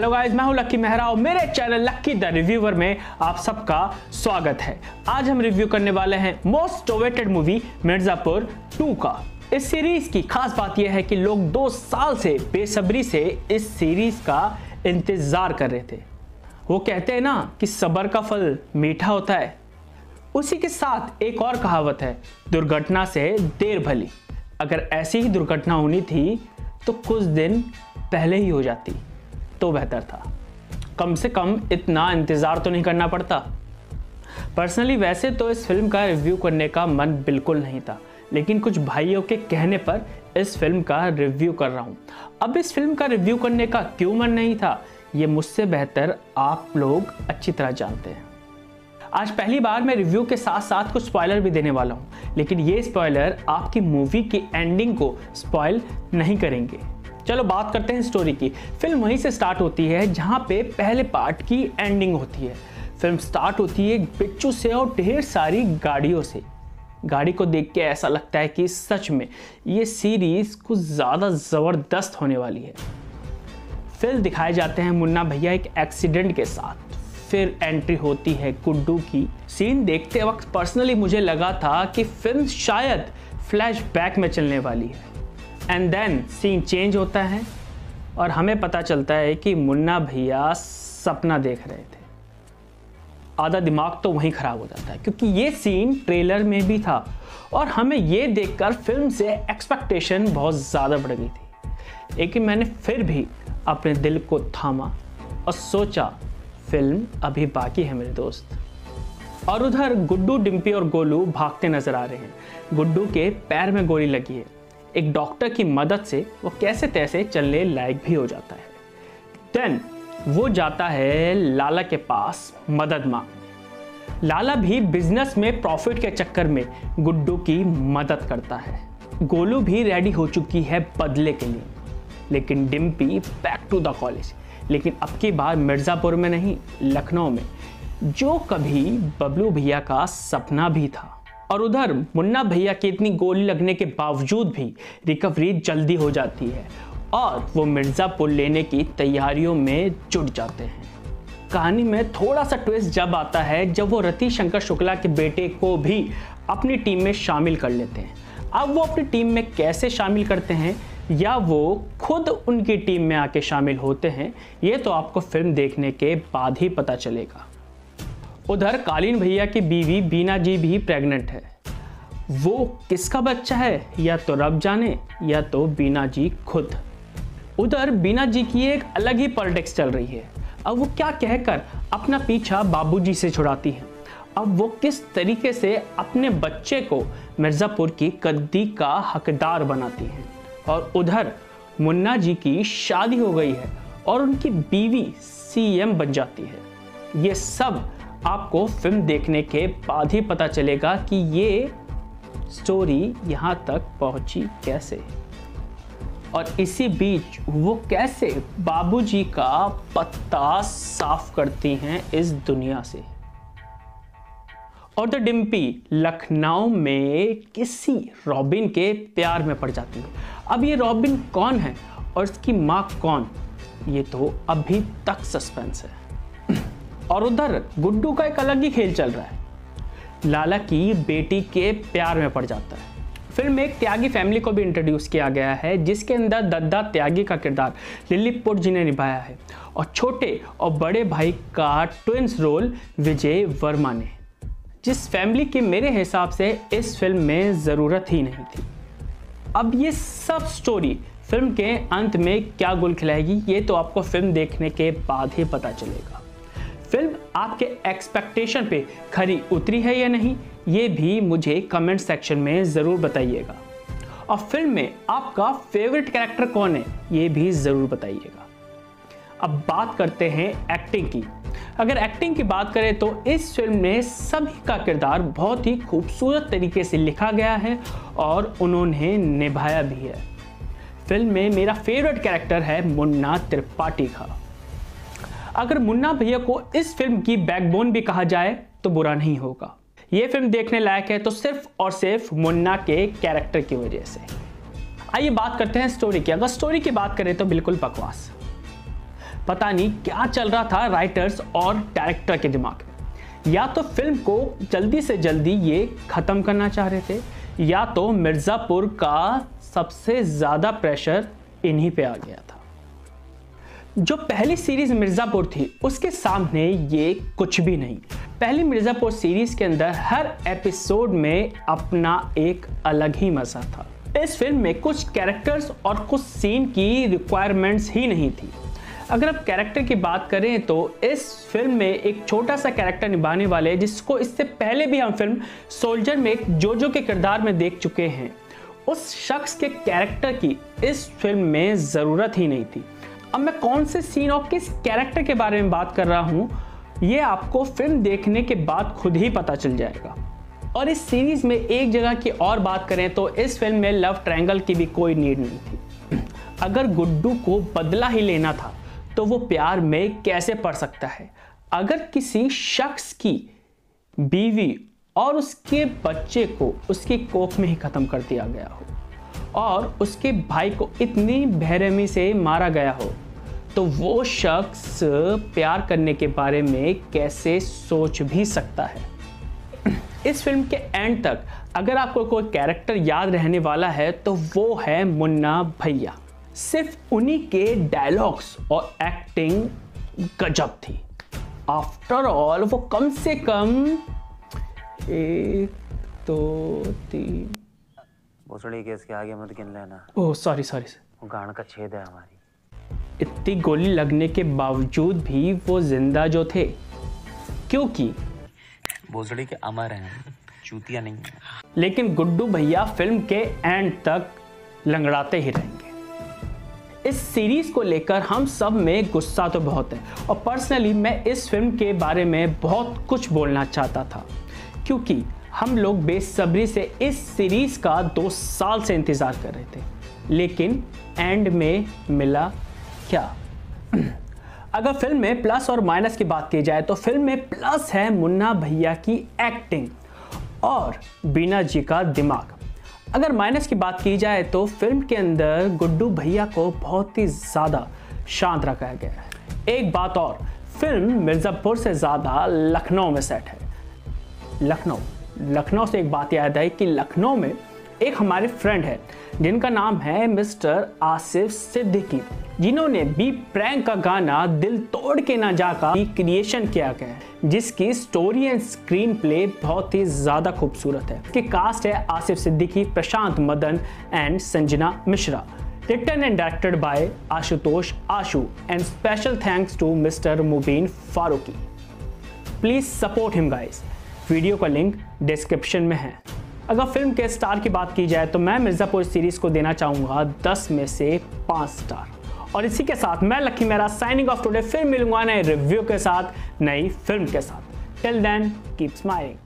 Hello guys, मैं हूं लक्की मेहरा और मेरे चैनल लक्की द रिव्यूअर में आप सबका स्वागत है। आज हम रिव्यू करने वाले हैं मोस्ट अवेटेड मूवी मिर्जापुर 2 का। इस सीरीज की खास बात यह है कि लोग 2 साल से बेसब्री से इस सीरीज का इंतजार कर रहे थे। वो कहते हैं ना कि सब्र का फल मीठा होता है, उसी के साथ एक और कहावत है, दुर्घटना से देर भली। अगर ऐसी ही दुर्घटना होनी थी तो कुछ दिन पहले ही हो जाती तो बेहतर था। कम से कम इतना इंतज़ार तो नहीं करना पड़ता। पर्सनली वैसे तो इस फिल्म का रिव्यू करने का मन बिल्कुल नहीं था, लेकिन कुछ भाइयों के कहने पर इस फिल्म का रिव्यू कर रहा हूँ। अब इस फिल्म का रिव्यू करने का क्यों मन नहीं था, ये मुझसे बेहतर आप लोग अच्छी तरह जानते हैं। आज पहली बार मैं रिव्यू के साथ साथ कुछ स्पॉइलर भी देने वाला हूँ, लेकिन ये स्पॉइलर आपकी मूवी की एंडिंग को स्पॉइल नहीं करेंगे। चलो बात करते हैं स्टोरी की। फिल्म वहीं से स्टार्ट होती है जहाँ पे पहले पार्ट की एंडिंग होती है। फिल्म स्टार्ट होती है एक बिच्छू से और ढेर सारी गाड़ियों से। गाड़ी को देख के ऐसा लगता है कि सच में ये सीरीज कुछ ज़्यादा ज़बरदस्त होने वाली है। फिल्म दिखाए जाते हैं मुन्ना भैया एक एक्सीडेंट के साथ। फिर एंट्री होती है गुड्डू की। सीन देखते वक्त पर्सनली मुझे लगा था कि फिल्म शायद फ्लैशबैक में चलने वाली है। एंड देन सीन चेंज होता है और हमें पता चलता है कि मुन्ना भैया सपना देख रहे थे। आधा दिमाग तो वहीं खराब हो जाता है, क्योंकि ये सीन ट्रेलर में भी था और हमें ये देखकर फिल्म से एक्सपेक्टेशन बहुत ज़्यादा बढ़ गई थी। लेकिन मैंने फिर भी अपने दिल को थामा और सोचा फिल्म अभी बाकी है मेरे दोस्त। और उधर गुड्डू, डिम्पी और गोलू भागते नजर आ रहे हैं। गुड्डू के पैर में गोली लगी है। एक डॉक्टर की मदद से वो कैसे तैसे चलने लायक भी हो जाता है। देन वो जाता है लाला के पास मदद मांग। लाला भी बिजनेस में प्रॉफिट के चक्कर में गुड्डू की मदद करता है। गोलू भी रेडी हो चुकी है बदले के लिए, लेकिन Dimpy back to the college. लेकिन अब की बार मिर्ज़ापुर में नहीं, लखनऊ में, जो कभी बबलू भैया का सपना भी था। और उधर मुन्ना भैया की इतनी गोली लगने के बावजूद भी रिकवरी जल्दी हो जाती है और वो मिर्ज़ापुर लेने की तैयारियों में जुट जाते हैं। कहानी में थोड़ा सा ट्विस्ट जब आता है जब वो रति शंकर शुक्ला के बेटे को भी अपनी टीम में शामिल कर लेते हैं। अब वो अपनी टीम में कैसे शामिल करते हैं या वो खुद उनकी टीम में आके शामिल होते हैं, ये तो आपको फिल्म देखने के बाद ही पता चलेगा। उधर कालीन भैया की बीवी बीना जी भी प्रेग्नेंट है। वो किसका बच्चा है या तो रब जाने या तो बीना जी खुद। उधर बीना जी की एक अलग ही पॉलिटिक्स चल रही है। अब वो क्या कहकर अपना पीछा बाबूजी से छुड़ाती है। अब वो किस तरीके से अपने बच्चे को मिर्ज़ापुर की गद्दी का हकदार बनाती हैं। और उधर मुन्ना जी की शादी हो गई है और उनकी बीवी सीएम बन जाती है। ये सब आपको फिल्म देखने के बाद ही पता चलेगा कि ये स्टोरी यहाँ तक पहुँची कैसे, और इसी बीच वो कैसे बाबूजी का पत्ता साफ करती हैं इस दुनिया से। और द डिम्पी लखनऊ में किसी रॉबिन के प्यार में पड़ जाती है। अब ये रॉबिन कौन है और इसकी माँ कौन, ये तो अभी तक सस्पेंस है। और उधर गुड्डू का एक अलग ही खेल चल रहा है। लाला की बेटी के प्यार में पड़ जाता है। फिल्म में एक त्यागी फैमिली को भी इंट्रोड्यूस किया गया है, जिसके अंदर दद्दा त्यागी का किरदार लिलीपुट जी ने निभाया है और छोटे और बड़े भाई का ट्विंस रोल विजय वर्मा ने, जिस फैमिली की मेरे हिसाब से इस फिल्म में ज़रूरत ही नहीं थी। अब ये सब स्टोरी फिल्म के अंत में क्या गुल खिलाएगी, ये तो आपको फिल्म देखने के बाद ही पता चलेगा। फिल्म आपके एक्सपेक्टेशन पे खरी उतरी है या नहीं, ये भी मुझे कमेंट सेक्शन में ज़रूर बताइएगा। और फिल्म में आपका फेवरेट कैरेक्टर कौन है, ये भी ज़रूर बताइएगा। अब बात करते हैं एक्टिंग की। अगर एक्टिंग की बात करें तो इस फिल्म में सभी का किरदार बहुत ही खूबसूरत तरीके से लिखा गया है और उन्होंने निभाया भी है। फिल्म में मेरा फेवरेट कैरेक्टर है मुन्ना त्रिपाठी का। अगर मुन्ना भैया को इस फिल्म की बैकबोन भी कहा जाए तो बुरा नहीं होगा। ये फिल्म देखने लायक है तो सिर्फ और सिर्फ मुन्ना के कैरेक्टर की वजह से। आइए बात करते हैं स्टोरी की। अगर स्टोरी की बात करें तो बिल्कुल बकवास। पता नहीं क्या चल रहा था राइटर्स और डायरेक्टर के दिमाग में। या तो फिल्म को जल्दी से जल्दी ये खत्म करना चाह रहे थे, या तो मिर्ज़ापुर का सबसे ज़्यादा प्रेशर इन्हीं पे आ गया था। जो पहली सीरीज मिर्ज़ापुर थी उसके सामने ये कुछ भी नहीं। पहली मिर्ज़ापुर सीरीज के अंदर हर एपिसोड में अपना एक अलग ही मज़ा था। इस फिल्म में कुछ कैरेक्टर्स और कुछ सीन की रिक्वायरमेंट्स ही नहीं थी। अगर आप कैरेक्टर की बात करें तो इस फिल्म में एक छोटा सा कैरेक्टर निभाने वाले, जिसको इससे पहले भी हम फिल्म सोल्जर में एक जोजो के किरदार में देख चुके हैं, उस शख्स के कैरेक्टर की इस फिल्म में ज़रूरत ही नहीं थी। अब मैं कौन से सीन और किस कैरेक्टर के बारे में बात कर रहा हूँ, ये आपको फिल्म देखने के बाद खुद ही पता चल जाएगा। और इस सीरीज में एक जगह की और बात करें तो इस फिल्म में लव ट्रायंगल की भी कोई नीड नहीं थी। अगर गुड्डू को बदला ही लेना था तो वो प्यार में कैसे पड़ सकता है? अगर किसी शख्स की बीवी और उसके बच्चे को उसकी कोख में ही खत्म कर दिया गया हो और उसके भाई को इतनी बेरहमी से मारा गया हो, तो वो शख्स प्यार करने के बारे में कैसे सोच भी सकता है? इस फिल्म के एंड तक अगर आपको कोई कैरेक्टर याद रहने वाला है तो वो है मुन्ना भैया। सिर्फ उन्हीं के डायलॉग्स और एक्टिंग गजब थी। आफ्टर ऑल वो कम से कम 1 2 3 भोसड़ी केस के आगे मत गिन लेना। ओह सॉरी, वो गांड का छेद है हमारी। इतनी गोली लगने के बावजूद भी वो जिंदा जो थे, क्योंकि भोसड़ी के अमर हैं, चूतिया नहीं है। लेकिन गुड्डू भैया फिल्म के एंड तक लंगड़ाते ही रहेंगे। इस सीरीज को लेकर हम सब में गुस्सा तो बहुत है और पर्सनली मैं इस फिल्म के बारे में बहुत कुछ बोलना चाहता था, क्योंकि हम लोग बेसब्री से इस सीरीज का 2 साल से इंतजार कर रहे थे, लेकिन एंड में मिला क्या? अगर फिल्म में प्लस और माइनस की बात की जाए तो फिल्म में प्लस है मुन्ना भैया की एक्टिंग और बीना जी का दिमाग। अगर माइनस की बात की जाए तो फिल्म के अंदर गुड्डू भैया को बहुत ही ज़्यादा शांत रखा गया है। एक बात और, फिल्म मिर्ज़ापुर से ज़्यादा लखनऊ में सेट है। लखनऊ से एक बात याद आई कि लखनऊ में एक हमारे फ्रेंड है जिनका नाम है मिस्टर आसिफ सिद्दीकी, जिन्होंने बी प्रैंक का गाना दिल तोड़ के ना जा का क्रिएशन किया गया है, जिसकी स्टोरी एंड स्क्रीन प्ले बहुत ही ज़्यादा खूबसूरत है। इसकी कास्ट है Asif Siddiqui, Prashant Madan and Sanjana Mishra. Written and directed by Ashutosh Ashu and special thanks to mister Mubeen Farooqui. Please support him guys. Video का लिंक डिस्क्रिप्शन में है। अगर फिल्म के स्टार की बात की जाए तो मैं मिर्ज़ापुर सीरीज को देना चाहूँगा 10 में से 5 स्टार। और इसी के साथ मैं लकी मेरा साइनिंग ऑफ टुडे। फिर मिलूंगा नए रिव्यू के साथ, नई फिल्म के साथ। Till then keep smiling.